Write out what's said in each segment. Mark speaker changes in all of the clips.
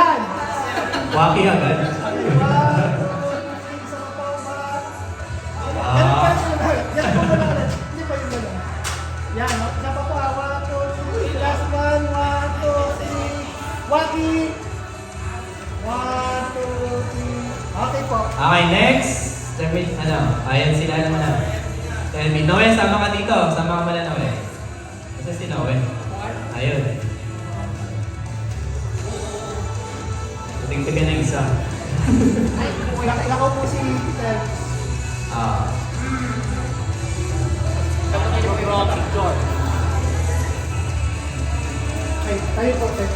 Speaker 1: Yan!
Speaker 2: Waki agad.
Speaker 1: Yan pa yung sunod. Yan po muna ulit. Hindi pa yung gano'n. Yan. Isa pa po. 1, 2, 3. Last one. 1, 2, 3. Waki! 1, 2, 3. Okay po.
Speaker 2: Okay, next. Termin, ayan sila naman na. Tell me, Noel, sama ka dito. Sama ka muna, Noel. Kasi si Noel. Ayun. Tingnan na isa.
Speaker 1: Nakaw po si Peter.
Speaker 2: Ah.
Speaker 1: Okay, tayo po, sir.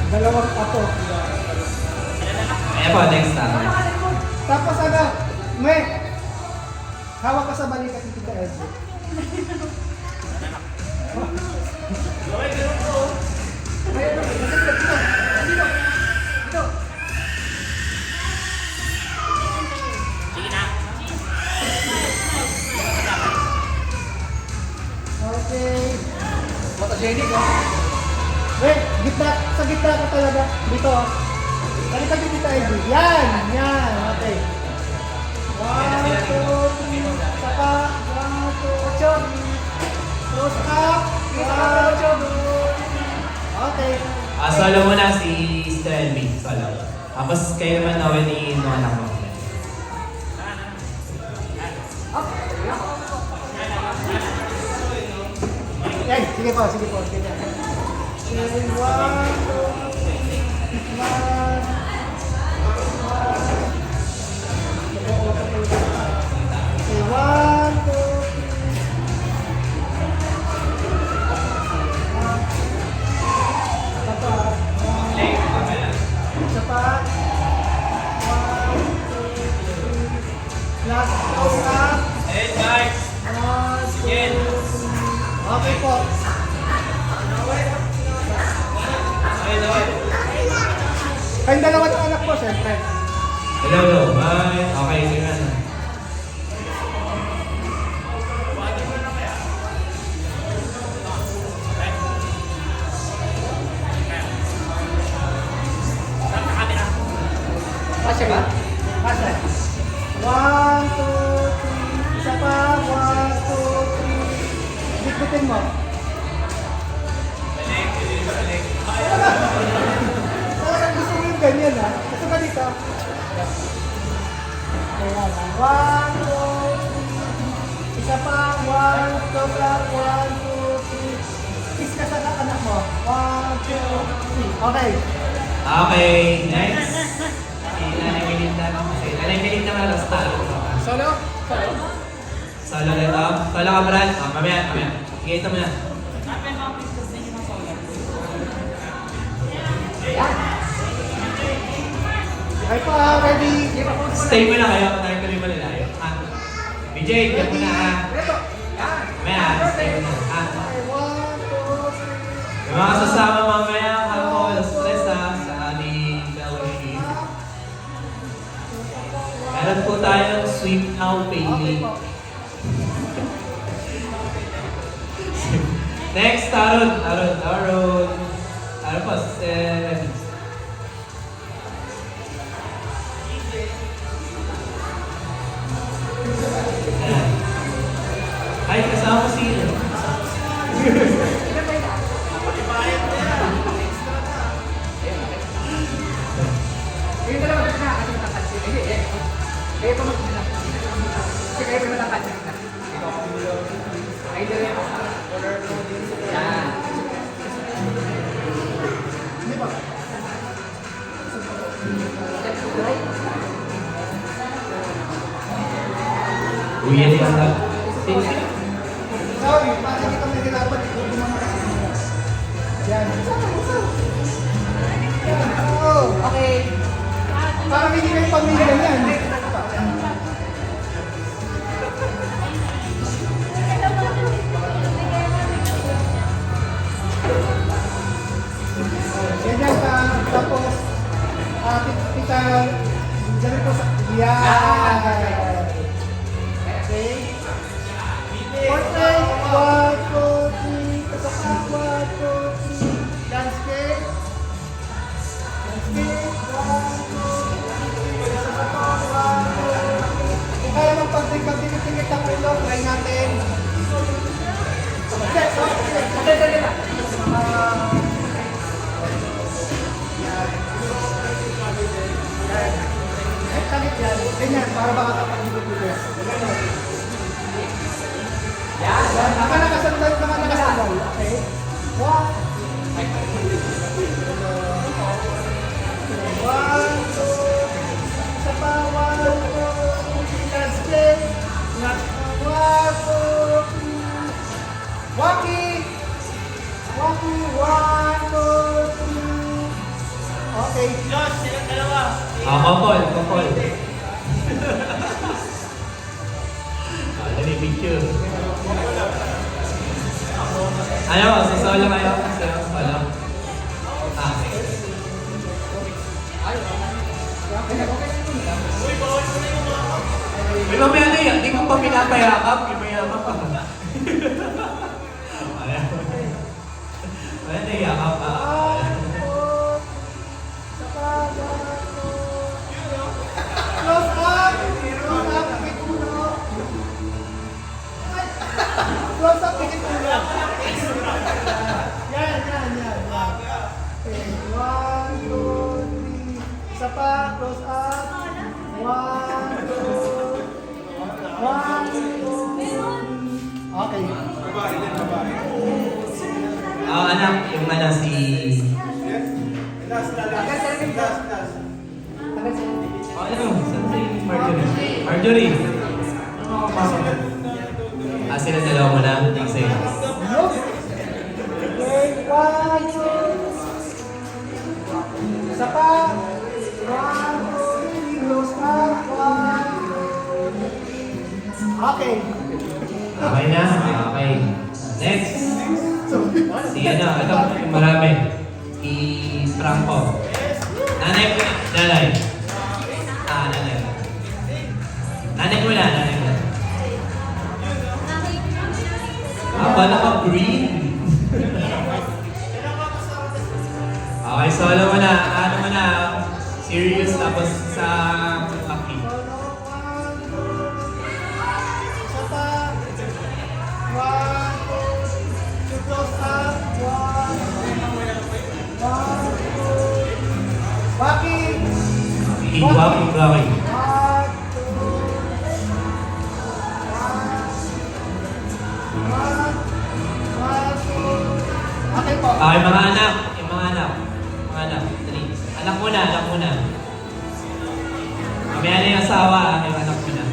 Speaker 1: Dalawang apo.
Speaker 2: Ayan po, next time.
Speaker 1: Tapos may hawak ka sa balikat ni Tita Edwin. Okay. Photogenic, sa gitna ka talaga. Dito, balikat ni Tita Edwin. Yan! Yan! Okay. 1, 2, 3. Saka, 1, 2, 3. Close up. 1, 2, 3. Okay.
Speaker 2: Solo muna si Stelby. Solo. Tapos kayo naman Noel ni mga anak mo.
Speaker 1: Yan, sige po, sige po. Sige. Okay, 1, 2, 3. Last close up.
Speaker 2: Hey guys!
Speaker 1: 1, 2, 3. Okay po.
Speaker 2: Hey Noel!
Speaker 1: Kayong dalawa ng anak po, siyempre.
Speaker 2: Hello, hello. Bye. Okay, sige na.
Speaker 1: Pasya ba? Pasya. 1, 2, 3. Isa pa. 1, 2, 3. Bigbutin mo. Parang gusto mo yung ganyan ha. Gusto ka dito? Ayan. 1, 2, 3. Isa pa. 1, 2, 3. Kiss ka sa anak mo. 1, 2, 3. Okay.
Speaker 2: Okay, next. Nanay Melinda. Nanay Melinda nga lang sa
Speaker 1: Solo? Solo?
Speaker 2: Solo nito. Solo ka, Brad. Mamaya. Sige, ito mo na.
Speaker 1: Okay po ha. Ready?
Speaker 2: Stay mo na kayo. Tayo ko rin malalayo. BJ, yan mo na ha. Mamaya, stay mo na. Ha?
Speaker 1: 1, 2, 3.
Speaker 2: Yung mga kasama mamaya, ako, stress ha, sa aming fellowship. Meron po tayong Sweet Now Payday. Next, Tarot. Ano po, ay, kasama ko si
Speaker 1: Yung dalawa na kasi matatansin. Kaya pa mag-sila. Kasi kaya pa matatansin na. Ay, dali ako. Yan. Hindi ba?
Speaker 2: Uy, yan yung
Speaker 1: Sorry, parang kita may hirapan. Ikaw dumama kasi nila. Yan. Oh, okay. Parang hindi kayo pamilya yan. Ganyan ka, tapos, kita, dyan po sa, yan. Portrait. 1, 2, 3. Isa pa. 1, 2, 3. Landscape. Landscape. 1, 2, 3. Isa pa. 1, 2, 3. Kung kaya magpagtingkad-tingkad ng ulo, try natin. Okay. Takip yan. Ganyan, para makakapag-ibig-ibig. Yan. Mga nakasandal. Okay. 1, 2, 3. Isa pa. 1, 2, 3. Landscape. 1, 2, 3. Walkie. 1, 2, 3. Okay.
Speaker 3: Josh, silang dalawa.
Speaker 2: Kopol. Dali, picture. Ano, solo kayo? Solo. Okay. Uy, mamaya na yan. Hindi ko pa pinapayakap. Imayakap pa. Ayan. Ayan, nayakap pa.
Speaker 1: Close up! Close up! Pikit ulo! Close up! Pikit ulo! Yan. Okay. 1, 2, 3. Isa pa. Close up. 1, 2. 1, 2, 3. Okay.
Speaker 2: Anak, yung mana si... Ano? Saan si Marjorie? Marjorie! Ano makapasok? Sila dalawa mo na. Thanks sa'yo.
Speaker 1: Look. Okay. 1, 2. Isa pa. 1, 2, 3. Close up. 1, 2, 3. Okay.
Speaker 2: Okay na? Okay. Next! Si ano, ito, yung marami. Si Franco. Nanay mo na. Nanay. Nanay. Nanay mo na. Pala ka green. Okay, solo mo na. Ano mo na? Serious tapos sa lucky.
Speaker 1: Isa pa. 1, 2. Close up. 1, 2. Walking.
Speaker 2: Hihigwa ko gawin.
Speaker 1: 1, 2. Okay po.
Speaker 2: Okay, mga anak. Yung mga anak. Dali. Anak muna. Mamaya na yung asawa, yung anak muna.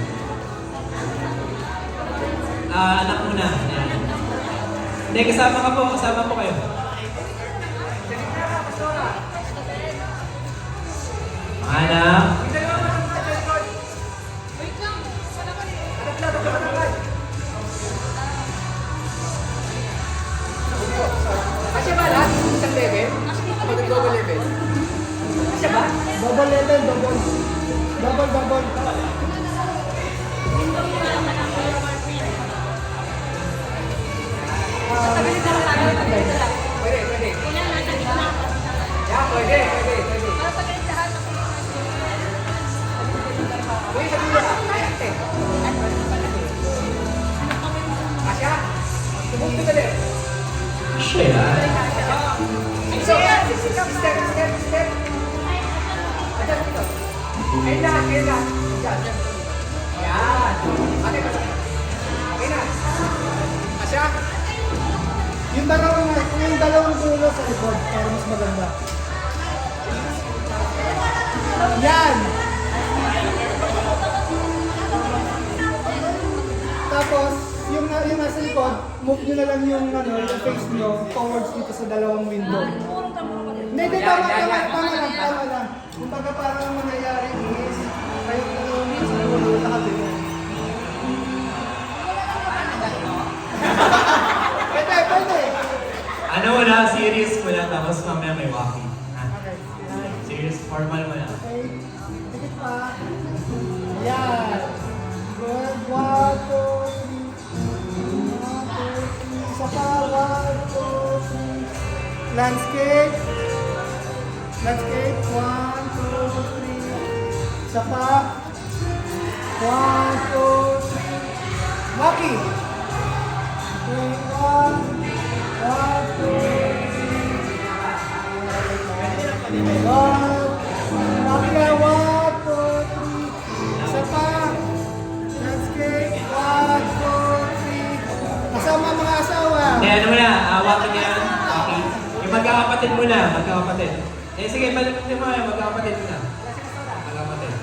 Speaker 2: Anak muna. Ayan. Hindi, kasama po kayo. Mga anak.
Speaker 3: Asya ba lahat? Isang level? Mag-double level? Asya ba?
Speaker 1: Double level, double.
Speaker 3: Pwede. Yeah, pwede. Uy, sabi mo na. Asya? Subok ka dali.
Speaker 2: Siya.
Speaker 3: So, step. Ayan dito. Ayun na. Yan. Okay na. Asya?
Speaker 1: Yung dalawang dulo sa likod para mas maganda. Yan! Tapos, yung nasa likod, move nyo na lang yung face nyo towards dito sa dalawang window. Hindi, tama lang. Kumbaga parang ang mangyayari is, kayo dalawang sa dulo, lahat yun. Pwede.
Speaker 2: Ano mo na, serious mo na, tapos mamaya may walking.
Speaker 1: Okay.
Speaker 2: Serious, formal mo na.
Speaker 1: Okay. Dikit pa. Yan. Good. 1, 2, 3. Landscape. Landscape. 1, 2, 3. Isa pa. 1, 2, 3. Maki. Okay, 1, 2, 3. Maki, 1, 2, 3. Isa pa. Landscape. 1, 2, 3. Kasama ang mga asawa.
Speaker 2: Eh, ano mo na, awakin niya yan. Okay. Yung magkakapatid mo na, magkakapatid. Eh, sige, balik mo yan, magkakapatid mo na. Magkakapatid.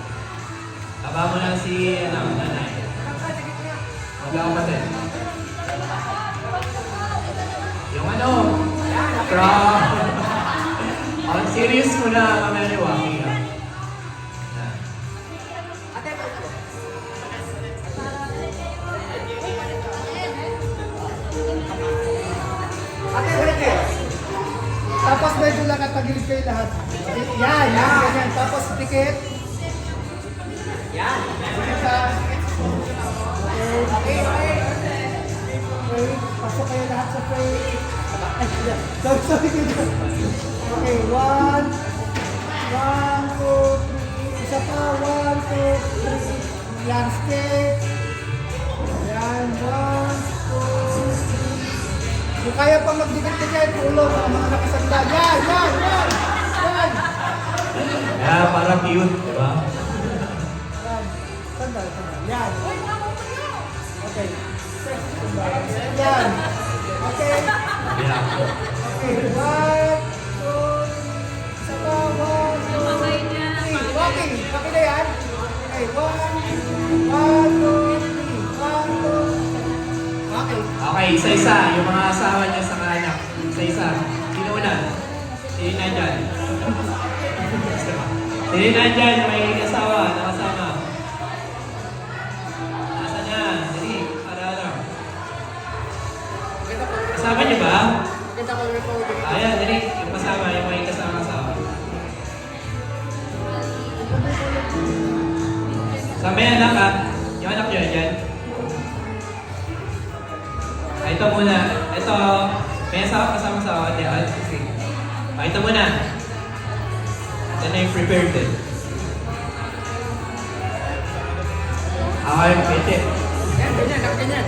Speaker 2: Taba mo na si, nanay. Magkakapatid. Yung from... On serious mo na, mamaya ni Waki. Yan.
Speaker 3: Ate, ulit kayo.
Speaker 1: Tapos medyo lang katagilid kayo lahat. Yan, ganyan. Tapos pikit.
Speaker 3: Yan.
Speaker 1: Pikit ka. Okay. Okay. Pasok kayo lahat sa frame. Sorry. Okay, 1, 2, 3. Isa pa, 1, 2, 3. Landscape. Yan, 1, 2, 3. Kung kaya pa magdikit ka dyan, tulong ang mga nakasanda. Yan.
Speaker 2: Yeah, parang cute, di ba?
Speaker 1: Yan. Sandal. Yan. Okay. Yan. Okay.
Speaker 2: Yeah.
Speaker 1: Okay. 1, 2, 3. Isa pa. 1, 2, 3. Walking. Walking na yan. Okay. 1, 2, 3. 1, 2. Okay.
Speaker 2: Okay, isa-isa. Yung mga asawa niya sa anak. Isa-isa. Sino una? Sino nandyan? Sino nandyan? May asawa, nakasama. Nasa niya? Dali, para lang. Kasama niyo ba?
Speaker 3: Maganda ko ulit po.
Speaker 2: Ayan, dali. Yung kasama, yung may kasama asawa. Sa may anak ha? Yung anak niyo, dyan? Ito muna. Ito, may asawa kasama sa akin. Ito muna. Ito na yung prepared din. Okay, pwede.
Speaker 3: Yan, ganyan.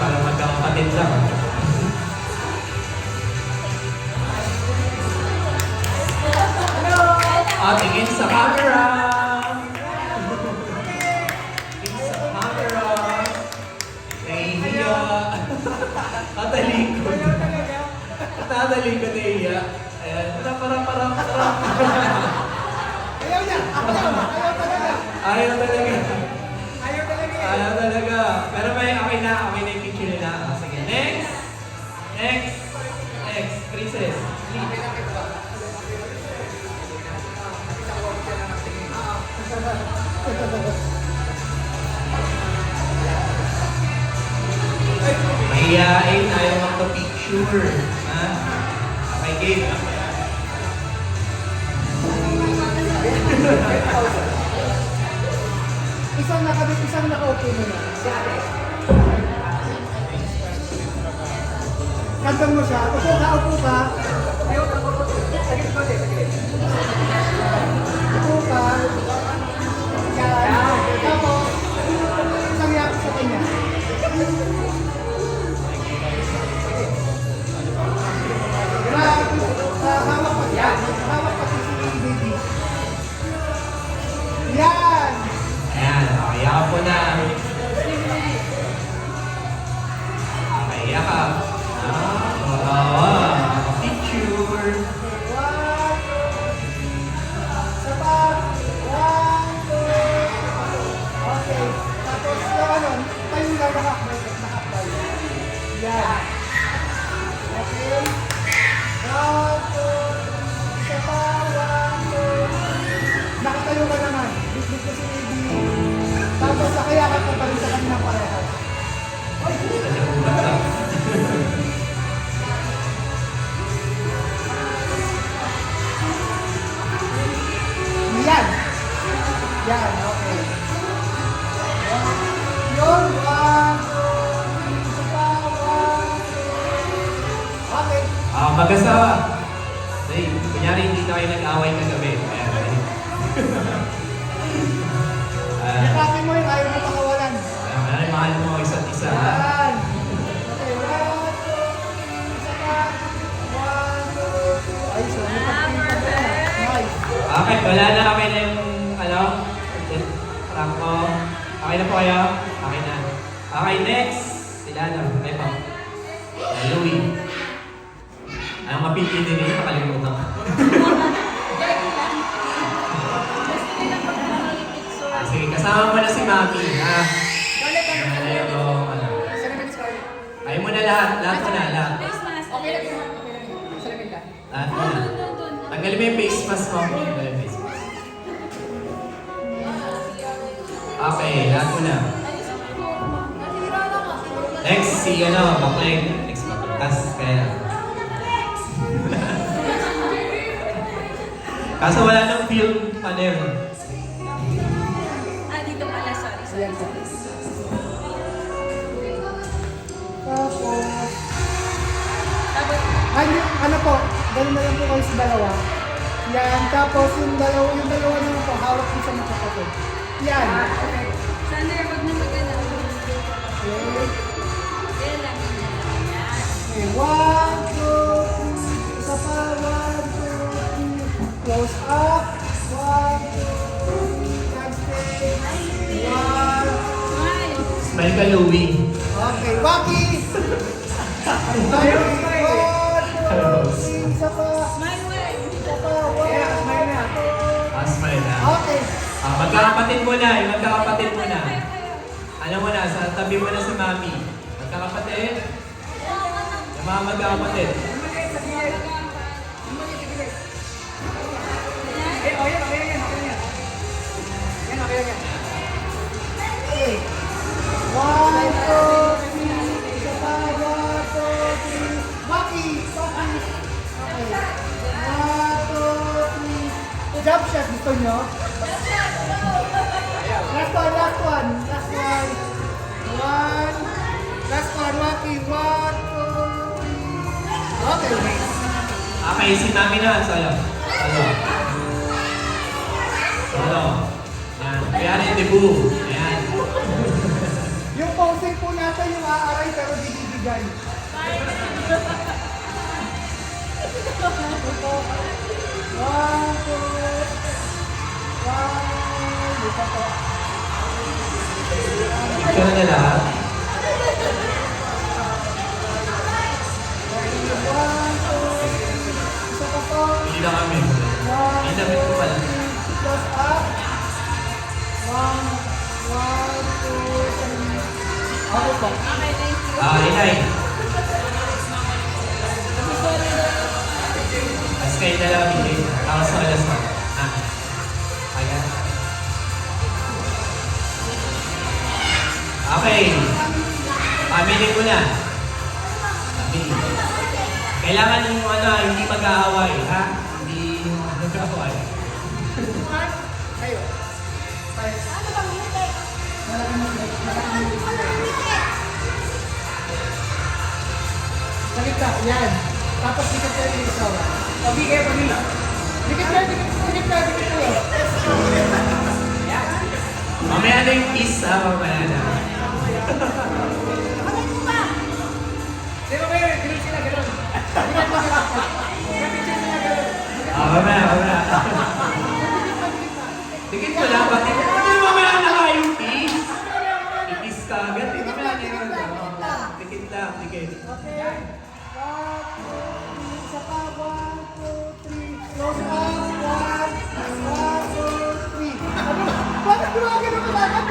Speaker 2: Para magkakapatid lang. Tingin sa camera! Tingin sa camera! Nahihiya! Tatalikod! Tatalikod nahihiya! Ayan, parang.
Speaker 1: Ayaw niya. Ayaw talaga.
Speaker 2: Ayaw talaga. Pero may okay na yung picture nila. Sige, next! Princess. Mahihain tayo magpa-picture. Ha? Okay, game.
Speaker 1: Isang nakabit, isang nakaupo mo na. Kantang mo siya. Upo ka. Upo ka. Yan. Tapos, isang yak sa kanya. Hawak pa siya. Hawak pa si baby. Yan.
Speaker 2: Ayan, okay, yakap po na. Okay, yakap. Picture. mag-asawa. Hey, kunyari hindi tayo nag-away kagabi. Ayan.
Speaker 1: Yakapin mo yung ayaw mo pakawalan.
Speaker 2: Mahal mo isa't isa. Ha?
Speaker 1: Yan. Okay, 1, 2, 3. Isa pa. 1, 2, 3. Ay, so, nice.
Speaker 2: Okay, wala na kami na yung, prank ko. Okay na po kayo? Okay na. Okay, next. Sila na. Ay po. Louie. Anong mapipili din ito? Nakalimutan ko. Sige, kasama mo na si Mami, ha? Ayaw mo na lahat. Lahat mo na, lahat.
Speaker 3: Okay lang yun. Salamin lang.
Speaker 2: Lahat mo na. Tanggalin mo yung face mask mo. Tanggalin mo yung face mask. Okay, lahat mo na. Next, si Bakleng. Next, Baklas. Kaya. Kaso wala nang film pa na yun.
Speaker 4: Dito pala, sorry.
Speaker 1: Tapos, ano po, ganun na lang po kayo sa dalawa. Yan, tapos yung dalawa naman po, hawak ko sa magkakapag. Yan.
Speaker 4: Sander, wag na mag-ano.
Speaker 1: Okay.
Speaker 4: Yan lang.
Speaker 1: Okay, 1, 2, 3. Isa pa, 1, 2, 3. Close up. 1, 2, 3. Handshake. 1.
Speaker 2: Smile ka, Louie.
Speaker 1: Okay, Waki! Okay, 1, 2, 3. Isa pa.
Speaker 4: Smile way.
Speaker 1: Isa pa, 1, 2, 3.
Speaker 2: Smile na.
Speaker 1: Okay.
Speaker 2: Magkakapatid mo na. Yung magkakapatid mo na. Ano mo na, sa tabi mo na si Mami. Magkakapatid. Yung mga magkakapatid.
Speaker 1: Okay. 1, 2, 3. Isa pa, 1, 2, 3. Waki! Okay. 1, 2, 3. Jump shot, gusto nyo? Last one. Last one. 1. Last one, Waki. 1, 2, 3. Okay.
Speaker 2: Okay, si Mami na. Solo. Yan. Kaya rin debut. Yan.
Speaker 1: Yung posing po natin yung aaray pero di bibigay. One, two, one. Isa po.
Speaker 2: Picture na lahat.
Speaker 1: One, two, isa pa po.
Speaker 2: Hindi na kami.
Speaker 1: One,
Speaker 2: Hindi na ko pala.
Speaker 1: close up. 1, 2, 3. Okay po.
Speaker 4: Okay, thank you.
Speaker 2: Inay. Mas kayo na lang, Billy. Tapos sa alas mo. Ayan. Okay. Pamili ko na. Pamili. Kailangan yung hindi mag-aaway, ha? Hindi mag-aaway.
Speaker 1: Kayo. Sakit ka, yan. Tapos dikit kayo yung isaw. Pabigay. Dikit kayo.
Speaker 2: Mamaya na yung kiss, ha? Mamaya na.
Speaker 3: Di ba kayo? Ganun sila, ganun.
Speaker 2: Mamaya. Dikit ko lang, pati mamaya na nga yung kiss. I-kiss ka agad. Mamaya na yung dikit lang, dikit.
Speaker 1: Okay. 1, 2, 3. Isa pa. 1, 2, 3. Close up. 1, 2, 3. Bakit gumagano ka lang?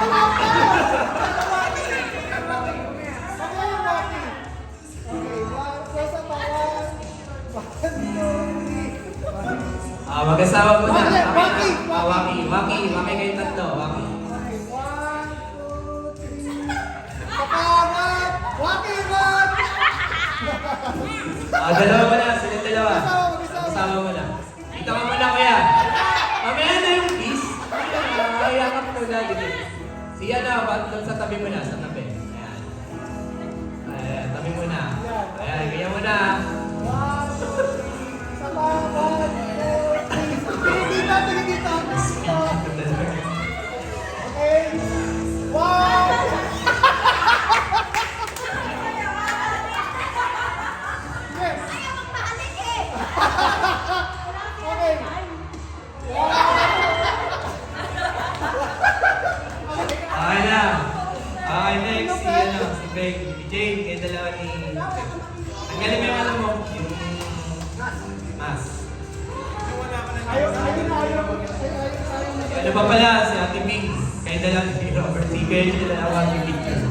Speaker 1: Ang wala ka! Close up pa. 1, 2, 3.
Speaker 2: Mag-asawa mo na.
Speaker 1: Waki.
Speaker 2: Waki kayong tatlo. Waki.
Speaker 1: Okay, 1, 2, 3. Kapamat! Waki, Wak!
Speaker 2: Dalawa mo na. Sila dalawa.
Speaker 1: Mag-asawa.
Speaker 2: Kasama mo na. Dito ka muna, kuya. Mamaya na yung kiss. Kaya ka muna. Dikit. Siya na. Doon sa tabi mo na. Sa tabi. Ayan. Tabi mo na. Ayan. Kaya mo na.
Speaker 1: 1, 2, 3.
Speaker 2: mas.
Speaker 1: Ayaw na.
Speaker 2: Ano pa pala, si Ate Ming. Kayo na lang si Robert. Si Kayo nyo na lang ako mag-picture.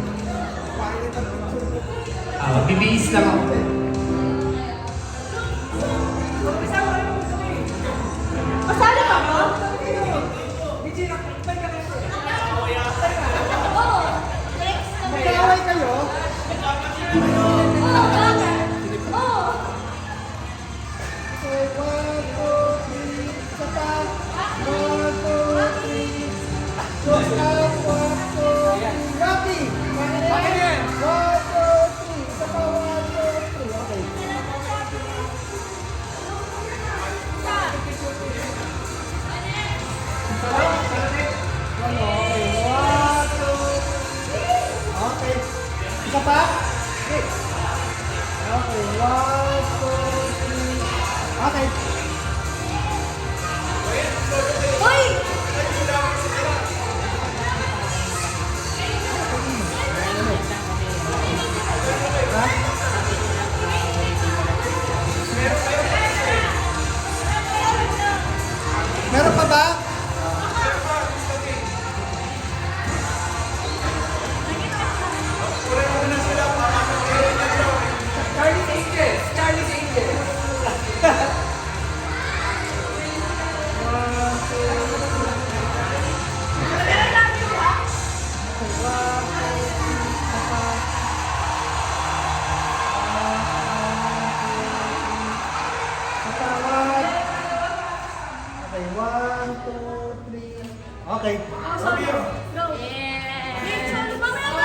Speaker 2: Magbibihis lang ako.
Speaker 4: Masali ka ba? Oo. Next na ba?
Speaker 1: Magkaaway kayo?
Speaker 4: Oo, bakit? Oo.
Speaker 1: Okay, 1, 2, 3. Isa pa. 1, 2, 3. Close up. 1, 2, 3. Rocky! 1, 2, 3. Isa pa. 1, 2, 3. Okay. Okay. 1, 2. Okay. Isa pa. Okay. 1, 2, 3. Okay.
Speaker 4: Uy!
Speaker 1: Meron pa ba?
Speaker 3: Charlie's Angels! Charlie's Angels!
Speaker 1: Okay, 1, 2, 3. Okay.
Speaker 4: Go! Yeah! Mamaya ka!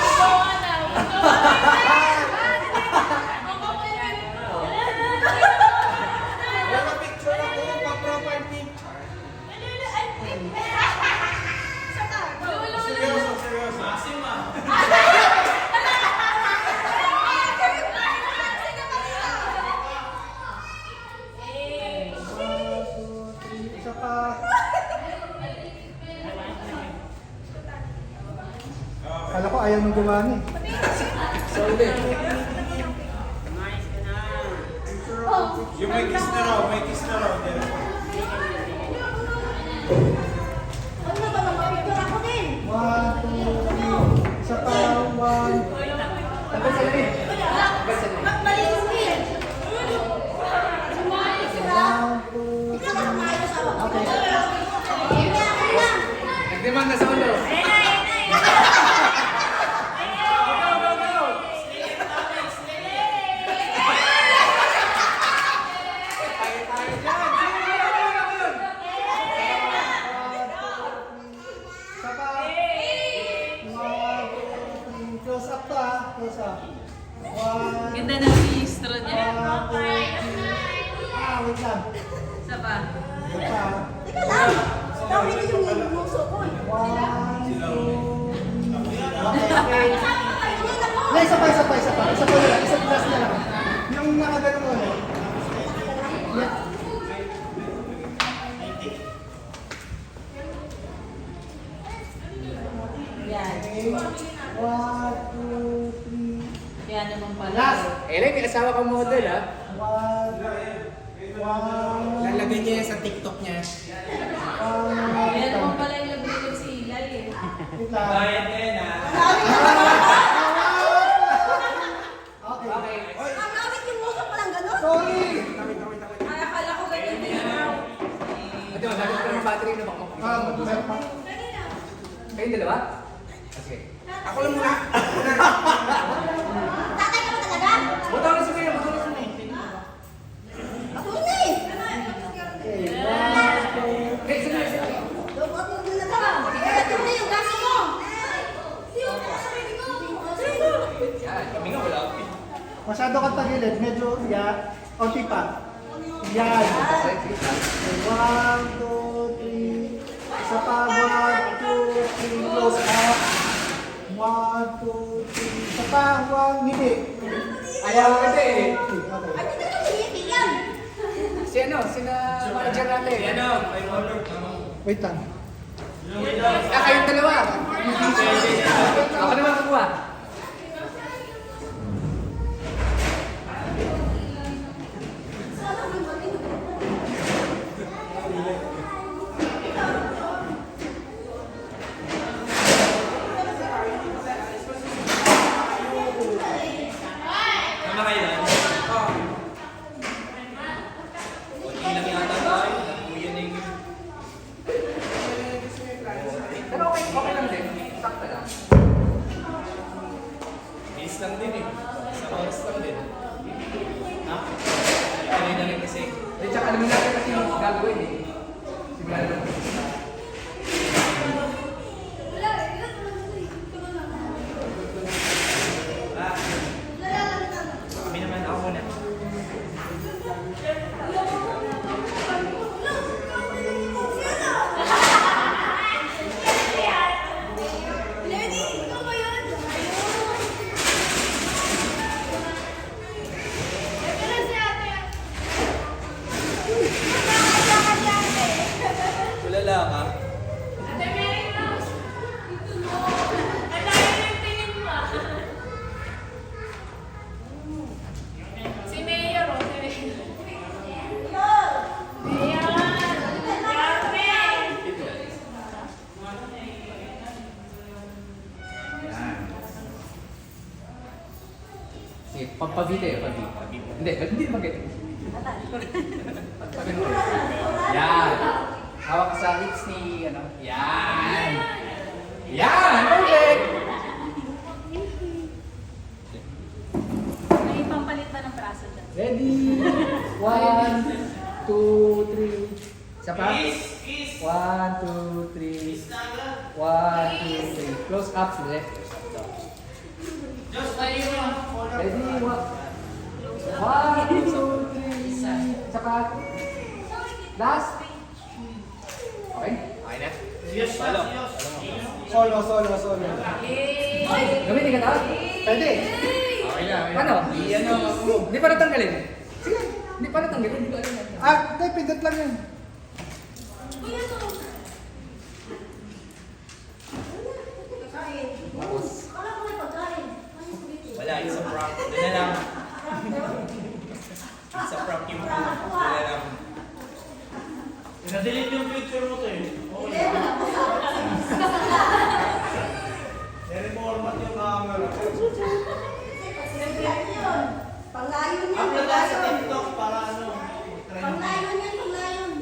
Speaker 1: Isa pa. Kala ko ayaw mong gumana eh.
Speaker 3: Sorry.
Speaker 5: Yung may kiss na raw, may kiss na raw. Yan.
Speaker 4: Ano ba naman? Picture ako din!
Speaker 1: 1, 2, 3. Isa pa. 1.
Speaker 3: Sabay sa lamin. Sabay sa lamin.
Speaker 4: Malinis mo yan!
Speaker 1: Okay.
Speaker 3: Nagdemand na sa ulo.
Speaker 1: Isa pa. 1, 2, 3. Close up to ah. Close up. 1.
Speaker 4: Ganda na registro niya.
Speaker 1: 1, 2, 3. Wait lang.
Speaker 4: Isa pa.
Speaker 1: Wait pa.
Speaker 4: Teka lang! Dami na yung muso ko eh.
Speaker 1: 1, 2. Okay, okay. Na, isa pa. Isa pa na lang. Isa plus na lang. Yung nakagano mo ulit. Yeah.
Speaker 4: Yan.
Speaker 1: Okay. 1, 2, 3.
Speaker 4: Yan naman pala.
Speaker 1: Last.
Speaker 3: Elay, may asawa kang model ha.
Speaker 1: 1.
Speaker 3: Lalagay niya yan sa TikTok niya.
Speaker 4: Yan naman pala yung labi si Ilay eh.
Speaker 1: Wait lang.
Speaker 2: Bayad kayo na.
Speaker 1: Okay.
Speaker 3: Okay.
Speaker 4: Ang awit yung muso palang gano'n.
Speaker 1: Sorry.
Speaker 4: Ay, akala ko ganyan din yun.
Speaker 3: Ito, nagod ko ng battery na baka
Speaker 1: Meron pa.
Speaker 3: Kayong dalawa? Sige. Ako lang muna.
Speaker 4: Tatay ka ba talaga?
Speaker 3: Buto na si Kuya, buto na si Kuya.
Speaker 4: Ako na eh.
Speaker 1: Okay. 1, 2.
Speaker 3: Hey, sige, sige.
Speaker 4: Lukot mo na ka. Ito na yung gaso mo.
Speaker 3: Yan, kami nga wala.
Speaker 1: Masyado kang tagilid. Medyo, yeah. Konti pa. Yan. Okay, 1, 2, 3. Isa pa. 1, 2, 3. Close up. 1, 2, 3. Isa pa. 1. Hindi.
Speaker 3: Ayaw kasi eh.
Speaker 1: Okay.
Speaker 4: Ay, hindi na sinipig yan.
Speaker 3: Si ano, sina manager natin.
Speaker 2: Ano? May order.
Speaker 1: Wait lang.
Speaker 3: Kayong dalawa. Ako naman kukuha. gagawin eh. Sigurado lang.
Speaker 2: Kami naman ako muna. Tulala ka.
Speaker 4: Ate Mary Rose! Ang dami ng tingin mo ah. Si Mayor, oh. Si Mayor! Mayor!
Speaker 3: Yan. Sige, pagpabite eh, pagpabite. Hindi naman ganyan. Pagpabite. Yan. Hawak ka sa lips ni, ano? Yan. Yan! Perfect!
Speaker 4: May pampalit ba ng braso dyan?
Speaker 3: Ready? 1, 2, 3. Isa pa? 1, 2, 3. 1, 2, 3. Close up sila. Ready? 1, 2, 3. Isa pa? Last? Okay? Okay na?
Speaker 1: Solo.
Speaker 3: Gamitin ka ta?
Speaker 1: Pwede.
Speaker 3: Okay na. Ano? Hindi pa natanggalin. Sige. Hindi pa natanggalin. Hindi ko alam yan.
Speaker 1: Hindi, pindot lang yun.
Speaker 3: Tapos.
Speaker 2: Wala, isa prank. Doon na lang. Isa prank yung doon na lang.
Speaker 5: Na-delete yung picture mo to eh. I-reformat yung camera.
Speaker 6: Panglayon yan,
Speaker 5: Upload na sa
Speaker 6: panglayon.
Speaker 5: TikTok para ano.
Speaker 6: Panglayon yan, panglayon.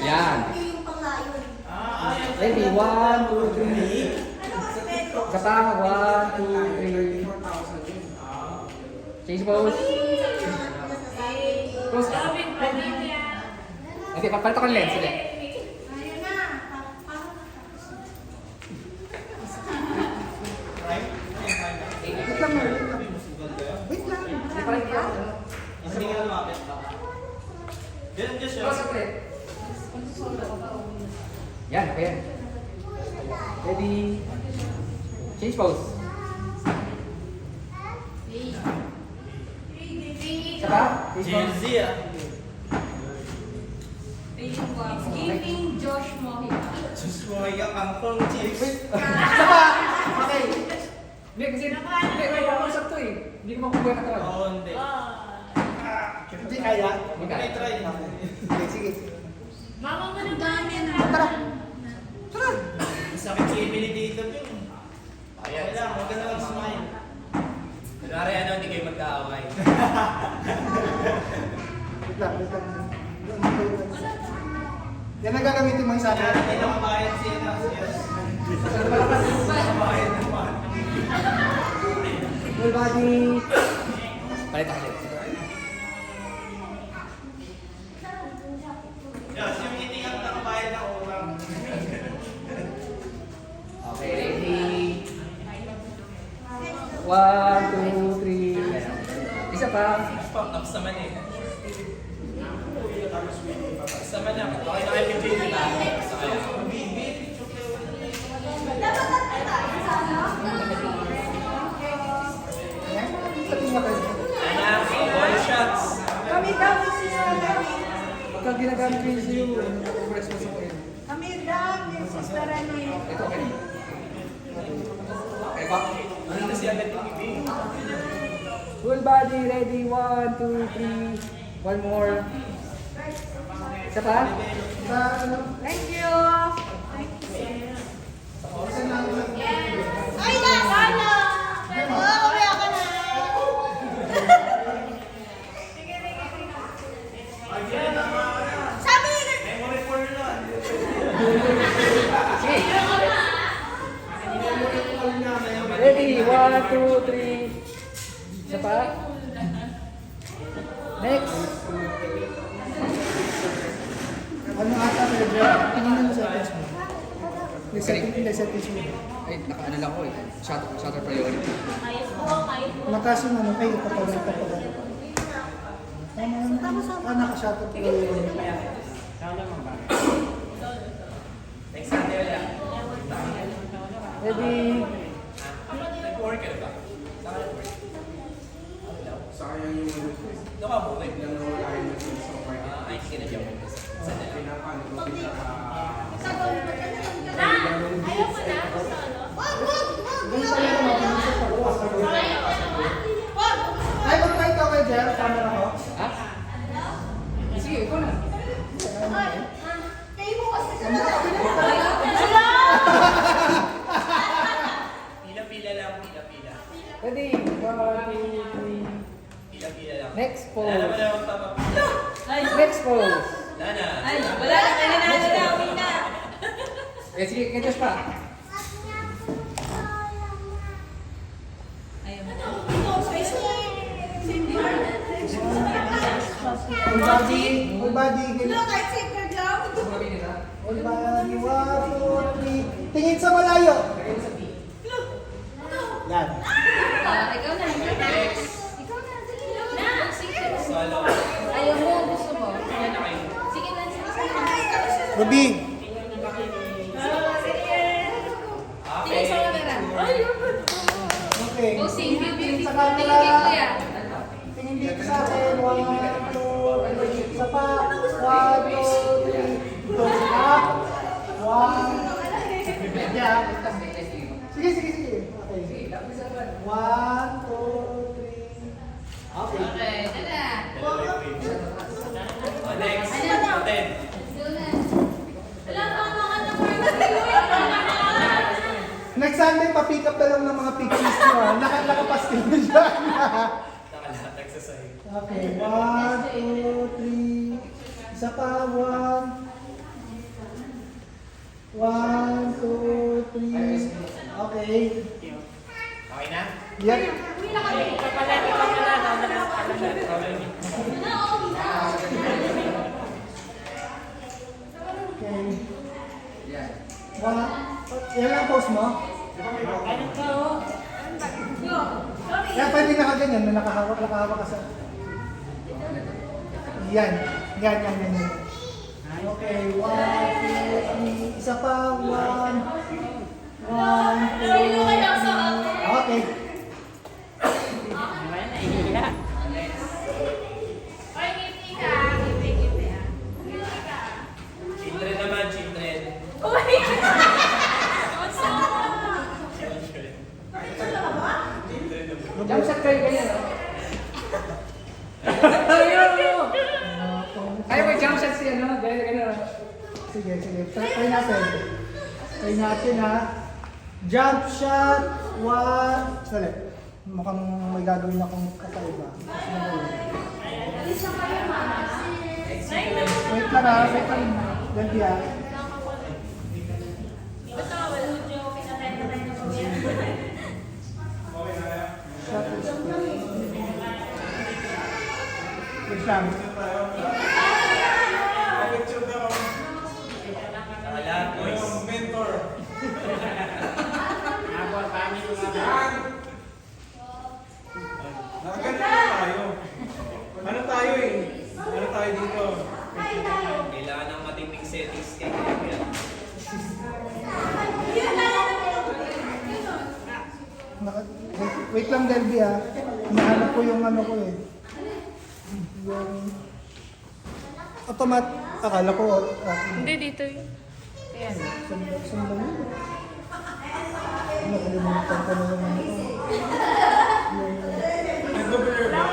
Speaker 3: Yan.
Speaker 6: Ito yung panglayon.
Speaker 5: Ayun.
Speaker 3: Ready? 1, 2, 3.
Speaker 6: Ano kasi Pedro?
Speaker 3: Isa pa. 1, 2, 3. Change pose. Close up.
Speaker 4: David Padilla.
Speaker 3: Okay, papalit ako ng lens. Sige.
Speaker 6: Ayun na.
Speaker 1: Wait lang, wait lang.
Speaker 3: Hindi pa rin kaya.
Speaker 5: Hindi ka lumapit. Ganun ka siya.
Speaker 3: Close up ulit. Yan, okay yan. Ready? Change pose. Isa pa? Change
Speaker 5: Gen
Speaker 3: pose.
Speaker 5: Z ah.
Speaker 4: It's giving Josh Mohica.
Speaker 5: Diyos ko, ikaw kangkong chips.
Speaker 1: Isa pa. Okay.
Speaker 3: Hindi, kasi hindi, may pag-usap to eh. Hindi ko makukuha na tawag.
Speaker 5: Oo, hindi.
Speaker 1: Hindi kaya.
Speaker 3: Hindi kaya.
Speaker 5: Okay, try.
Speaker 1: Okay, sige.
Speaker 4: Mama mo na dami na.
Speaker 1: Tara.
Speaker 5: Ang sakit si Emily dito yun. Kaya lang, huwag ka na mag-smile.
Speaker 2: Kunwari ano, hindi kayo magkaaway.
Speaker 1: Wait lang. Yan ang gagamitin mo sa
Speaker 5: Kaya
Speaker 1: akin.
Speaker 5: hindi nakabayad si Enas. Yes.
Speaker 1: Full body.
Speaker 3: Palit ako ulit.
Speaker 5: Yes, yung meeting ang nakabayad na utang.
Speaker 3: Okay, ready? 1, 2, 3. Isa pa.
Speaker 2: Tapos naman eh. Tapos naman na. Okay na kayo kay Jay, diba? Basta kaya.
Speaker 1: Patingin ka pwede.
Speaker 2: Ayan, ball shots.
Speaker 6: Kami daw siya.
Speaker 1: Pagka ginagamit ko yung sa'yo, press mo sa akin.
Speaker 6: Kami daw, yung sister ni.
Speaker 3: Ito, okay. Okay pa?
Speaker 2: Ano kasi agad yung ibig?
Speaker 3: Full body, ready? 1, 2, 3. One more. Isa pa?
Speaker 1: Sa ano?
Speaker 6: Thank you. Ay, nasana! Oo, kumaya ka na. Sabi niya na.
Speaker 5: Memory for lang.
Speaker 3: Sige.
Speaker 5: Memory niya.
Speaker 3: Ready? 1, 2, 3. Isa pa? Next.
Speaker 1: Ano ata kayo, Jeff? Tingnan mo sa settings mo. Settings mo.
Speaker 3: Ay, naka-ano lang ko eh. Shutter priority.
Speaker 4: Ayos po, ayos po.
Speaker 1: Mataas yung ano, kayo, kapag. Naka-shutter po yun.
Speaker 2: Next Sunday ulit.
Speaker 1: Ready?
Speaker 2: Nag-work ka na ba? Saan ka nag-work?
Speaker 5: Sayang yung
Speaker 2: Doon ka bumalik.
Speaker 5: nawala yung software.
Speaker 2: Ay, sinadya mo. Sandali.
Speaker 5: Pinapano ko, pinaka...
Speaker 4: Ayaw mo na? Gusto ano?
Speaker 1: Ay, mag-try ka kay Jeff. Camera ko.
Speaker 3: Ha? Sige, ikaw na.
Speaker 2: Pila-pila lang, pila-pila.
Speaker 3: Ready? 1, 2, 3.
Speaker 2: Pila-pila lang.
Speaker 3: Next
Speaker 2: Wala naman
Speaker 3: pose.
Speaker 2: akong papapila.
Speaker 3: Next pose.
Speaker 2: Wala na.
Speaker 6: Wala na, nanalo na, uwi na.
Speaker 3: Eh, sige, kay Josh pa.
Speaker 1: Full body. Full body.
Speaker 6: Look, I take her down.
Speaker 1: Full body. 1, 2, 3. Tingin sa malayo. Yan.
Speaker 6: Ikaw na, ikaw na. Ikaw na, sige.
Speaker 4: Na, sige.
Speaker 2: Solo.
Speaker 6: Ayaw mo, gusto mo.
Speaker 2: Yan na kayo.
Speaker 4: Sige na, sige.
Speaker 1: Ruby.
Speaker 2: Okay.
Speaker 4: Ay,
Speaker 1: Okay.
Speaker 6: Posing,
Speaker 1: Tingin sa
Speaker 6: Tingin kay
Speaker 1: camera.
Speaker 6: kuya.
Speaker 1: Tingin dito sa akin. 1, 2, 3. Isa pa. 1, 2, 3. Go up. 1. Yeah. Sige, sige, sige. Okay. 1, 2, 3. Okay.
Speaker 6: Okay, tara.
Speaker 2: Oh, next. Aten.
Speaker 4: wala pa ako naman.
Speaker 1: Next Sunday, pa-pick up na lang ng mga pictures nyo. Nakapastil na siya.
Speaker 2: Nakalatag sa sa'yo.
Speaker 1: Okay, 1, 2, 3. Isa pa, 1. 1, 2, 3. Okay.
Speaker 2: Okay na?
Speaker 1: Yan. Okay. One. Yan lang post mo? Yan, pwede nakaganyan na nakahawak ka sa... Yan. Yan. Okay, 1, 2, 3. Isa pa, 1. 1, 2. Okay.
Speaker 4: Ay, ngiti ka. Ngiti ah. Ngiti ka.
Speaker 2: Children naman, children.
Speaker 4: Uy!
Speaker 3: Jump shot kayo ganyan, no? Ayaw may jump shot siya, no? Ganyan.
Speaker 1: Sige. Try natin. Try natin ha. Jump shot. 1. Sorry. Mukhang may gagawin akong kakaiba. Wait lang ha. Ganti ha.
Speaker 4: Basta wala mo dyan. Pinatay na po yan.
Speaker 1: Shot is good. Wait lang.
Speaker 2: Wala, boys.
Speaker 5: Mentor. Nakaganito tayo. Ano tayo eh? Ano tayo dito?
Speaker 2: Kailangan ng matinding settings kay Kuya.
Speaker 1: Wait lang, Delby ha. Hinahanap ko yung ano ko eh. Yung... Akala ko...
Speaker 4: Hindi, dito yun. Ayan.
Speaker 1: Saan ba yun? Nakalimutan ko na naman ito.
Speaker 5: Nag-blur ba?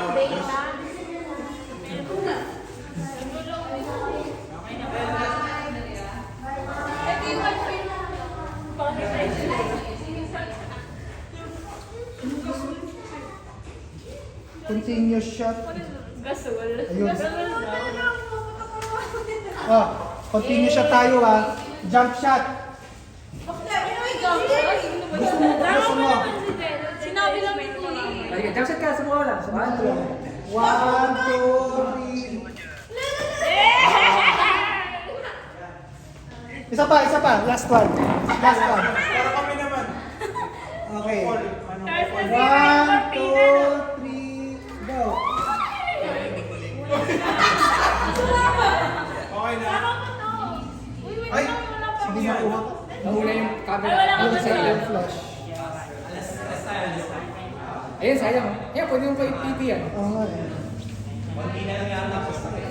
Speaker 1: Continuous shot.
Speaker 4: Gasol.
Speaker 1: Ayun.
Speaker 4: Gasol daw.
Speaker 1: Oh, continuous shot tayo ha. Jump shot. Gusto mo?
Speaker 4: Sinabi lang ni Kuya.
Speaker 3: Ay, jump shot ka, subukan lang. Subukan lang.
Speaker 1: 1, 2, 3. Isa pa, isa pa. Last one. Last one.
Speaker 5: Para kami naman.
Speaker 1: Okay.
Speaker 5: Call. Ano?
Speaker 4: Stars na si
Speaker 1: 1, 2, 3, go.
Speaker 5: Okay na.
Speaker 1: Ay, hindi na kuha.
Speaker 3: Nahula yung camera.
Speaker 4: Ay, wala ka
Speaker 3: Yung
Speaker 4: ba
Speaker 3: sa
Speaker 4: sa-
Speaker 3: ilaw.
Speaker 1: Flash.
Speaker 3: Ayun, sayang. Yan, pwede mo pa i-TV yan.
Speaker 1: Oo nga eh.
Speaker 2: Hindi na lang yata tapos na eh.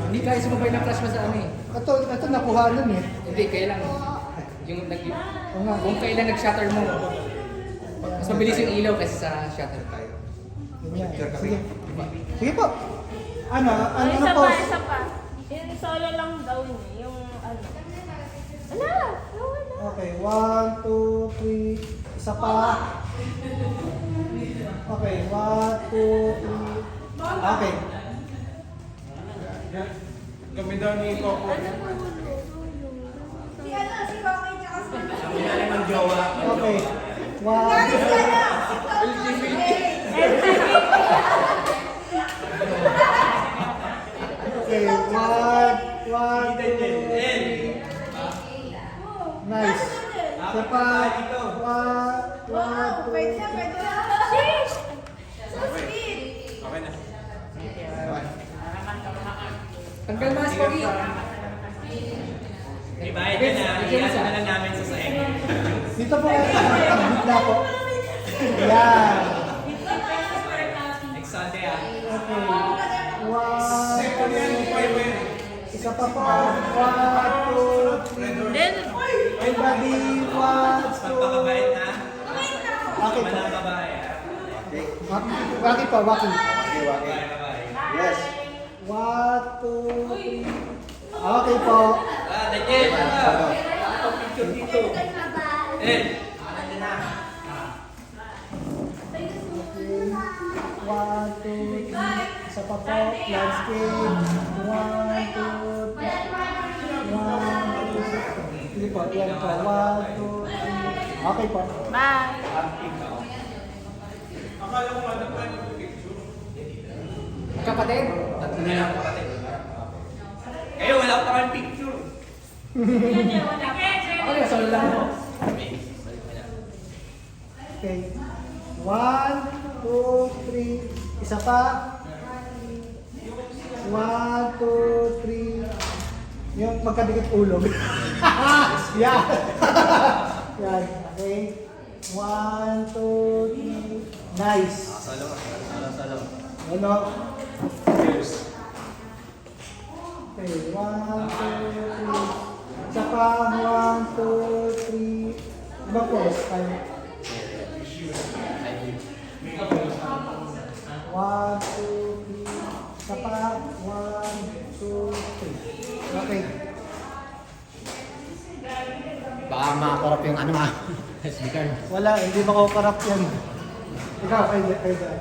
Speaker 3: Hindi kaya sumabay ng flash mo sa ano eh.
Speaker 1: Ito nakuha nun eh.
Speaker 3: Hindi, kailan. Yung
Speaker 1: Oo nga.
Speaker 3: kung kailan nag-shutter mo. Mas mabilis yung ilaw kasi sa shutter tayo.
Speaker 1: Ganyan. Sige. Sige po. Ano
Speaker 4: Isa pa,
Speaker 1: pause?
Speaker 4: isa pa. Yung solo lang daw niya, yung ano. Wala! Wala!
Speaker 1: Okay, 1, 2, 3. Isa pa. Okay, 1, 2, 3. Okay.
Speaker 5: Kami daw ni Coco.
Speaker 2: Sabi na naman jowa.
Speaker 1: Okay. 1. Okay, 1, 2, 3. Nice. Isa pa. 1, 2, 3.
Speaker 5: Okay na.
Speaker 3: Tanggal mas, Pogi.
Speaker 2: Ibayad ka na. Iyan na lang namin sa saing.
Speaker 1: Dito po kayo. Gitna po. Yan.
Speaker 2: Next Sunday ah.
Speaker 1: Okay. 1, 2, 3. Isa pa po. 1, 2, 3.
Speaker 4: Then,
Speaker 1: Everybody, 1, 2.
Speaker 2: Pagpakabait na.
Speaker 1: Okay po.
Speaker 2: Walang babae ah.
Speaker 1: Waki po, waki.
Speaker 2: Bye-bye.
Speaker 1: Yes. 1, 2, 3. Okay po.
Speaker 2: Ah, Daniel. Picture dito. Eh.
Speaker 1: 1, 2, 3. Isa pa po. Landscape. 1, 2, 3. 1, 2, 3. Sige po, yan po. 1, 2, 3. Okay po.
Speaker 4: bye!
Speaker 5: Akala ko ano pa yung picture.
Speaker 3: Kapatid.
Speaker 2: Tatlo na lang kapatid. Eh, wala pa kang picture.
Speaker 3: Ako yung solo lang mo.
Speaker 1: Okay. 1, 2, 3. Isa pa. 1, 2, 3. Yung magkadikit ulog. Yan. Yan. Okay. 1, 2, 3. Nice.
Speaker 2: Salo.
Speaker 1: Ano? Okay. 1, 2, 3. Isa pa. 1, 2, 3. Ibang pose. Tayo. 1, 2, 3. Isa pa. 1, 2, 3. Okay.
Speaker 3: Baka makakorap yung ano ah. SD card.
Speaker 1: Wala, hindi makukarap yan. Ikaw, kayo dyan.